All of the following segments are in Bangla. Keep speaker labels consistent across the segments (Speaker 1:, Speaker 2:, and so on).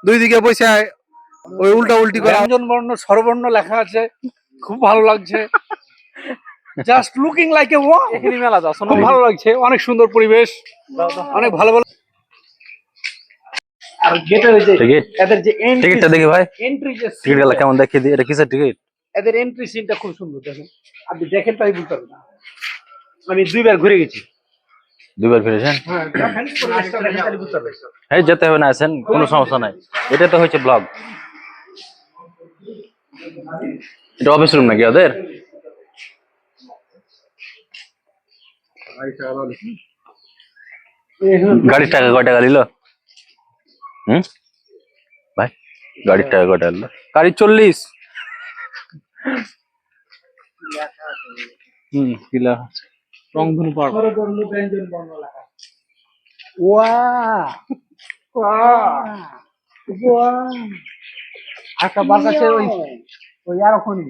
Speaker 1: দুই দিকে বসে ওই উল্টা উল্টি করে ব্যঞ্জন বর্ণ স্বরবর্ণ লেখা আছে, খুব ভালো লাগছে। Just looking like a wow. এখানে মেলা যাচ্ছে, খুব ভালো লাগছে, অনেক সুন্দর পরিবেশ, অনেক ভালো ভালো। আর গেটে হইছে এদের যে
Speaker 2: টিকিটটা দেখি ভাই,
Speaker 1: এন্ট্রি যে
Speaker 2: টিকিটগুলো কেমন দেখিয়ে দিই। এটা কিসের টিকিট?
Speaker 1: এদের এন্ট্রি সিনটা খুব সুন্দর, দেখেন আপনি দেখেন তাই বুঝতে পারবেন। আমি দুইবার ঘুরে গেছি।
Speaker 2: দুইবার ফিরেছেন?
Speaker 1: হ্যাঁ, দেখেন পরিবেশটা দেখেন তাহলে বুঝতে পারবেন।
Speaker 2: এই যেতে হবে না, আছেন, কোনো সমস্যা নাই। এটা তো হচ্ছে ব্লগ। এটা অফিস রুম নাকি ওদের? গাড়ির টাকা কয় টাকা নিল? ভাই গাড়ির টাকা কয় টাকা নিল?
Speaker 1: গাড়ি 40। কিলা রংধনু পার্ক। একটা বার কাছে ওই আর ওখানে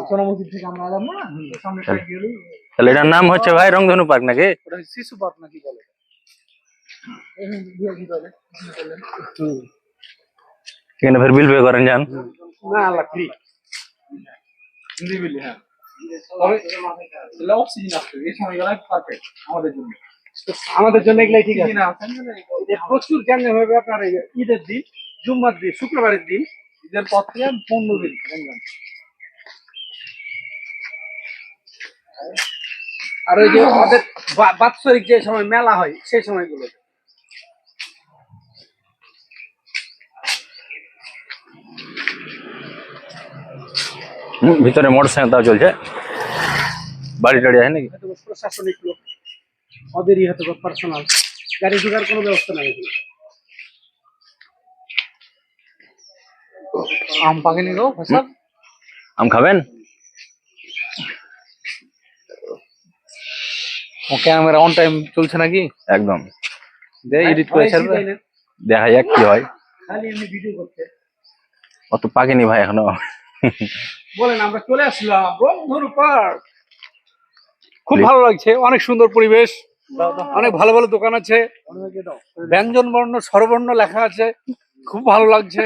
Speaker 1: সোনামুখী থেকে আমরা এলাম না, সামনে গেলি।
Speaker 2: তাহলে এটার নাম হচ্ছে ভাই রংধনু পার্ক নাকি?
Speaker 1: ওটা শিশু পার্ক নাকি বলে।
Speaker 2: এখানে ফের বিল পে করেন যান?
Speaker 1: না, আল্লাহ ফ্রি নিবিলি। হ্যাঁ, তবে অক্সিজেন আসছে এই সময়গুলো পারফেক্ট আমাদের জন্য। আমাদের জন্য এগুলাই ঠিক আছে। প্রচুর জ্ঞান হবে আপনার ঈদের দিন, জুম্মার দিন, শুক্রবারের দিন, ঈদের পর থেকে 15 দিন। আর ওই যে আমাদের বাৎসরিক যে সময় মেলা হয় সেই সময়গুলো
Speaker 2: ভিতরে মোটরসাইকেল তাও চলছে, বাড়ি টাড়ি আছে নাকি?
Speaker 1: প্রশাসনিক লোক ওদেরই হয়তো পার্সোনাল, গাড়ি ঢোকার কোনো ব্যবস্থা নাই। আম পাকেনি গো সব।
Speaker 2: আম খাবেন?
Speaker 1: ক্যামেরা অন টাইম চলছে নাকি?
Speaker 2: একদম
Speaker 1: এডিট করে ছাড়বে,
Speaker 2: দেখা যাক কি হয়।
Speaker 1: খালি এমনি ভিডিও করতে।
Speaker 2: অত পাকেনি ভাই এখনো।
Speaker 1: বলেন, আমরা চলে আসলাম রংধনু পার্ক। খুব ভালো লাগছে, অনেক সুন্দর পরিবেশ, অনেক ভালো ভালো দোকান আছে, ব্যঞ্জন বর্ণ স্বরবর্ণ লেখা আছে, খুব ভালো লাগছে।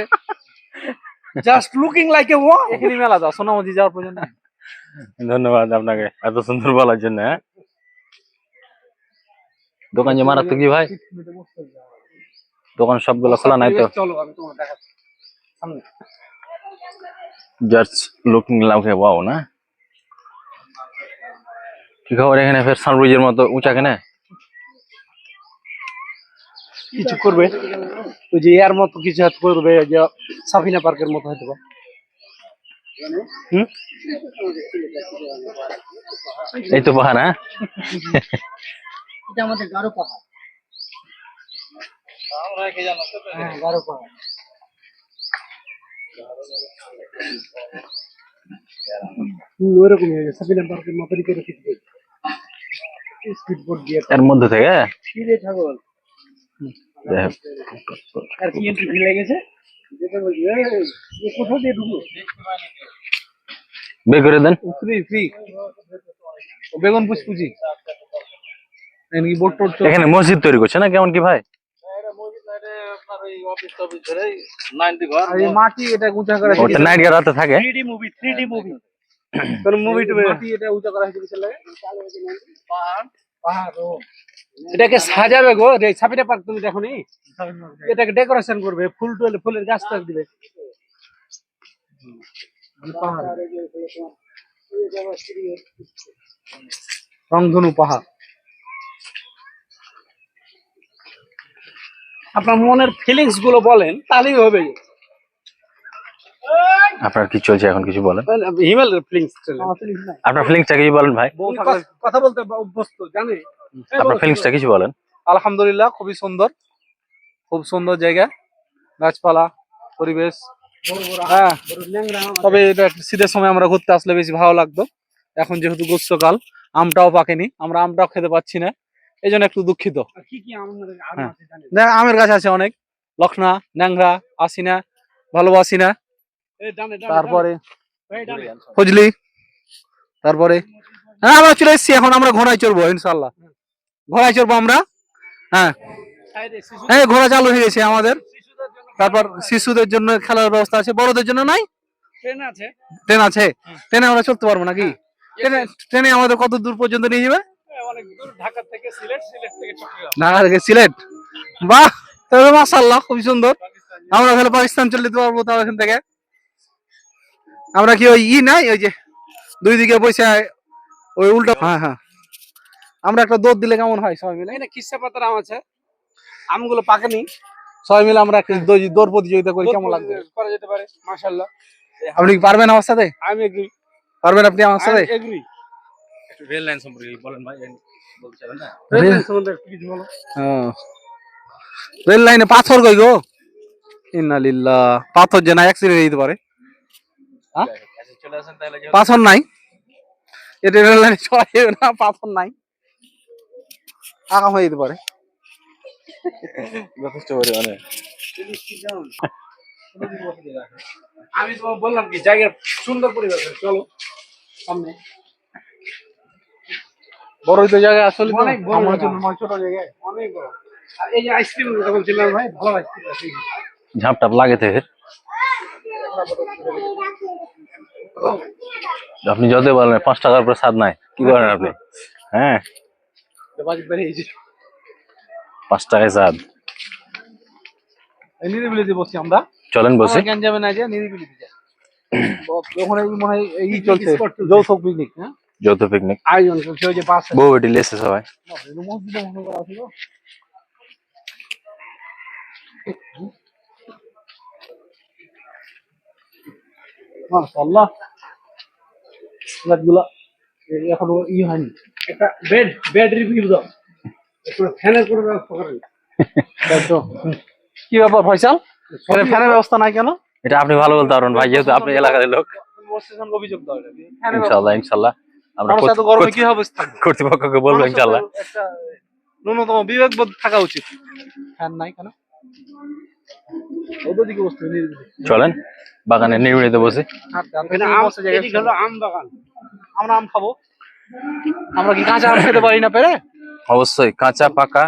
Speaker 1: Just looking like a wow. এখানে মেলা যাচ্ছে, সোনামুখী যাওয়ার পর্যন্ত।
Speaker 2: ধন্যবাদ আপনাকে এত সুন্দর বলার জন্য। হ্যাঁ, দোকান যে মারাত্মক কি ভাই, দোকান সবগুলো খোলা নাই তো।
Speaker 1: চলো আমি তোমার দেখাচ্ছি সামনে।
Speaker 2: Just looking like a wow না? কি খবর এখানে ফের সানব্রিজের মতো উঁচা কেনে
Speaker 1: কিছু করবে, ওই যে এর মতো কিছু হাত করবে, যে সাফিনা পার্কের মতো হয়তো।
Speaker 2: এই তো পাহাড়। হ্যাঁ,
Speaker 1: এটা আমাদের গারো পাহাড়। হ্যাঁ, গারো পাহাড়। ওইরকমই হয়ে গেছে, সাফিনা পার্কের মতনই করে ফিরবে স্পিড বোট দিয়ে।
Speaker 2: এর মধ্যে থেকে
Speaker 1: ফিরে ঠাকুর আর কি এন্ট্রি ফি লেগেছে, যেটা বলছি কোথা দিয়ে ঢুকলো
Speaker 2: বের করে দেন।
Speaker 1: ফ্রি ফ্রি বেগুন পুচপুচি এমনি বোট টোট।
Speaker 2: এখানে মসজিদ তৈরি করছে না কেমন কি ভাই?
Speaker 1: মাটি এটা উঁচা করা
Speaker 2: ওটা নাইট রাতে থাকে।
Speaker 1: 3D মুভি কোন মুভি টু মাটি এটা উঁচা করা হয়েছে বিশাল লাগে। পাহাড় পাহাড় এটাকে সাজাবে গো, সাফিনা পার্ক তুমি দেখো নি, এটাকে ডেকোরেশন করবে, ফুল টুল ফুলের গাছ টাছ দিবে। রংধনু পাহাড়। আপনার মনের ফিলিংস গুলো বলেন, তাহলেই হবে।
Speaker 2: আপনার কি চলছে এখন কিছু বলেন?
Speaker 1: হিমেল ফিলিংস
Speaker 2: আপনার ফিলিংসটা কিছু বলেন ভাই।
Speaker 1: কথা বলতে অভ্যস্ত জানে।
Speaker 2: আপনার ফিলিংসটা কিছু বলেন।
Speaker 1: আলহামদুলিল্লাহ, খুবই সুন্দর, খুব সুন্দর জায়গা, গাছপালা, পরিবেশ। হ্যাঁ, তবে এটা শীতের সময় আমরা ঘুরতে আসলে বেশি ভালো লাগতো। এখন যেহেতু গ্রীষ্মকাল, আমটাও পাকেনি, আমরা আমটাও খেতে পাচ্ছি না, এই জন্য একটু দুঃখিত। আমের গাছ আছে অনেক, লক্ষণা, ন্যাংরা, আসিনা, ভালোবাসিনা, তারপরে ফজলি, তারপরে হ্যাঁ আমরা চলে এসেছি। এখন আমরা ঘোড়ায় চড়বো ইনশাল্লাহ, ঘোড়ায় চড়বো আমরা। হ্যাঁ, ঘোড়া চালু হয়ে গেছে আমাদের।
Speaker 3: তারপর শিশুদের জন্য খেলার ব্যবস্থা আছে, বড়দের জন্য নাই?
Speaker 1: ট্রেন আছে।
Speaker 3: ট্রেন আছে, ট্রেনে আমরা চলতে পারবো নাকি? ট্রেনে আমাদের কত দূর পর্যন্ত নিয়ে যাবে?
Speaker 1: অনেক দূর, ঢাকা থেকে সিলেট, সিলেট থেকে চট্টগ্রাম।
Speaker 3: ঢাকা থেকে সিলেট, বাহ, তবে মাশাআল্লাহ খুবই সুন্দর। আমরা তাহলে পাকিস্তান চলে যেতে পারবো তাহলে এখান থেকে। আমরা কি ওই নাই, ওই যে দুই দিকে বসে ওই উল্টো, হ্যাঁ হ্যাঁ, আমরা একটা দৌড় দিলে কেমন হয় সবাই মিলে?
Speaker 1: এখানে খিসা পাতার আম আছে, আমগুলো পাকেনি।
Speaker 3: সবাই মিলে আমরা একটা দৌড় প্রতিযোগিতা করি, কেমন লাগবে?
Speaker 1: করা যেতে পারে, মাশাআল্লাহ।
Speaker 3: আপনি কি পারবেন আমার সাথে?
Speaker 1: আমি এগ্রি।
Speaker 3: পারবেন আপনি আমার সাথে?
Speaker 1: এগ্রি।
Speaker 2: রেল লাইন সম্পর্কে বলেন ভাই, বলতে চাবেন না?
Speaker 1: কিছু বলো।
Speaker 3: রেল লাইনে পাথর কই গো? ইন্না লিল্লাহ, পাথর যে না অ্যাক্সিডেন্ট হয়ে যেতে পারে।
Speaker 2: চলে আসেন তাহলে।
Speaker 3: পাথর নাই, এটা রেল লাইনে চলা যাবে না, পাথর নাই, আগাম হয়ে যেতে পারে।
Speaker 2: যথেষ্ট পরিমাণে।
Speaker 1: আমি তো বললাম কি জায়গার সুন্দর পরিবেশ, চলো সামনে।
Speaker 3: বড় তো জায়গা আসলে
Speaker 1: অনেক বড়
Speaker 3: আমার
Speaker 1: জায়গা।
Speaker 3: জন্য ছোট জায়গায়
Speaker 1: অনেক বড়। আর এই যে আইসক্রিম কথা বলছিলাম ভাই, ভালো আইসক্রিম আছে।
Speaker 2: ঝাপ টাপ লাগে তো এর। আপনি যত বলেন 5 টাকার উপরে স্বাদ নাই, কি করেন আপনি? হ্যাঁ,
Speaker 1: বাজেট বেরিয়েছে।
Speaker 2: 5 টাকায় স্বাদ।
Speaker 3: নিরিবিলিতে বসছি আমরা।
Speaker 2: চলেন বসে।
Speaker 3: কেন যাবে না, যে নিরিবিলিতে যায়। যখন এই মনে হয় এই চলছে যৌথ পিকনিক, হ্যাঁ
Speaker 2: যৌথ পিকনিক,
Speaker 1: আয়োজন করছে ওই যে পাশে।
Speaker 2: বউ বেটি লেসে সবাই।
Speaker 3: মসজিদে মনে করা ছিল। মাশাআল্লাহ, গুলা এখনো হয়নি।
Speaker 1: একটা বেড রিভিউ দাও, একটু ফ্যানের করে ব্যবস্থা করেন।
Speaker 3: তাই তো। কি ব্যাপার ফয়সাল, ফ্যানের ব্যবস্থা নাই কেন?
Speaker 2: এটা আপনি ভালো বলতে পারবেন ভাই, যেহেতু আপনি এলাকার লোক।
Speaker 3: প্রশাসনকে অভিযোগ দাও এটা।
Speaker 2: ইনশাআল্লাহ ইনশাআল্লাহ আমরা
Speaker 3: আমরা এত গরমে কিভাবে থাকবো?
Speaker 2: কর্তৃপক্ষকে বলবো ইনশাআল্লাহ।
Speaker 3: একটা ন্যূনতম বিবেকবোধ থাকা উচিত। ফ্যান নাই কেন? ওদের দিকে বসতে হবে।
Speaker 2: চলেন বাগানে নির্মিত বসে।
Speaker 1: এখানে এদিকে হলো আম বাগান।
Speaker 3: আমরা আম খাবো। আমরা কি কাঁচা আম খেতে পারি না পেরে?
Speaker 2: অবশ্যই, কাঁচা পাকা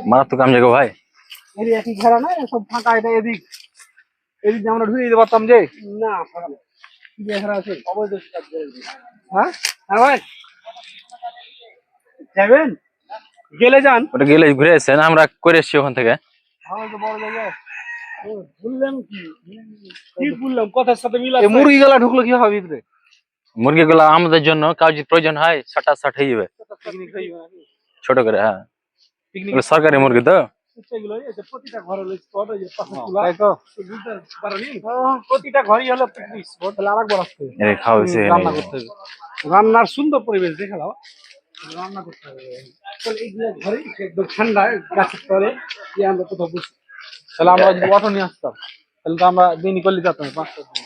Speaker 2: মারাত্মক আম জায়গা ভাই।
Speaker 3: এদিকে একই ঘেরা না, সব ফাঁকা, এটা এদিক এদিক দিয়ে আমরা ঢুকে দিতে পারতাম যে।
Speaker 1: না ফাঁকা না।
Speaker 3: কি দিয়ে ঘেরা আছে?
Speaker 1: অবৈধ কাজ করে দিই।
Speaker 3: হ্যাঁ
Speaker 1: হ্যাঁ ভাই, যাবেন? গেলে যান।
Speaker 2: ওটা গেলে ঘুরে এসেছেন, আমরা করে এসেছি ওখান থেকে।
Speaker 3: ভালো তো বড় জায়গা।
Speaker 1: বললাম কি বললাম, কথার সাথে মিল
Speaker 3: এই
Speaker 1: আছে।
Speaker 3: মুরগি গলা ঢুকলো কি হবে ভিতরে?
Speaker 2: মুরগিগুলো আমাদের জন্য কাউ যদি প্রয়োজন হয় 60 হয়ে যাবে,
Speaker 3: পিকনিক হইবে নাকি?
Speaker 2: ছোট করে। হ্যাঁ,
Speaker 3: পিকনিক
Speaker 2: এগুলো সরকারি মুরগি তো।
Speaker 1: এগুলো এই যে প্রতিটা ঘর হলো স্পট, ওই যে পাশে চুলা।
Speaker 3: তাই তো।
Speaker 1: বুঝতে পারোনি? প্রতিটা ঘরই হলো পিকনিক স্পট।
Speaker 3: তাহলে আরেকবার আসতে হবে।
Speaker 2: এর খাওয়া হয়েছে
Speaker 3: রান্না করতে হবে।
Speaker 1: রান্নার সুন্দর পরিবেশ দেখে দাও, রান্না করতে হবে। তাহলে এইগুলো ঘরে একদম ঠান্ডা, গাছের তলে যে আমরা কোথাও বসি।
Speaker 3: তাহলে আমরা যদি অটো নিয়ে আসতাম তাহলে তো আমরা দিনই করলে যেতাম 500 দিন।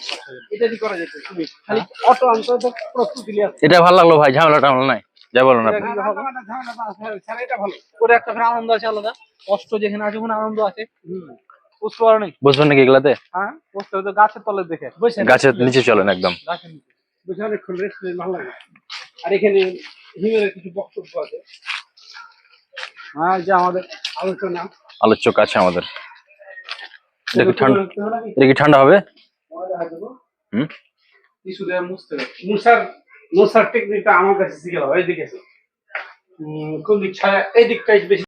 Speaker 1: এটা কি করা যেত? তুমি খালি অটো আনতে তো প্রস্তুতি নিয়ে আসতে।
Speaker 2: এটা ভালো লাগলো ভাই, ঝামেলা টামেলা নাই, যা বলুন আপনি।
Speaker 1: এটা ভালো।
Speaker 3: ওটা একটা ফের আনন্দ আছে আলাদা, কষ্ট যেখানে আছে ওখানে আনন্দ আছে। বুঝতে পারো নি?
Speaker 2: বুঝবেন নাকি এগুলাতে?
Speaker 3: হ্যাঁ, বুঝতে হবে তো, গাছের তলে দেখে।
Speaker 1: বসে
Speaker 2: গাছের নিচে চলেন একদম।
Speaker 3: গাছের নিচে।
Speaker 1: বসে অনেকক্ষণ রেস্ট নিলে ভালো লাগে। আর এখানে হিমের কিছু বক্তব্য আছে।
Speaker 3: হ্যাঁ, যে আমাদের
Speaker 1: আলোচনা।
Speaker 2: আলোচ্য কাছে আমাদের। এটা কি ঠান্ডা, এটা কি ঠান্ডা হবে? হুম,
Speaker 3: টিস্যু দিয়ে মুছতে হবে।
Speaker 1: মুসার টেকনিকটা আমার কাছে শিখে দাও। এইদিকে কোন দিক ছায়া, এই দিকটাই বেশি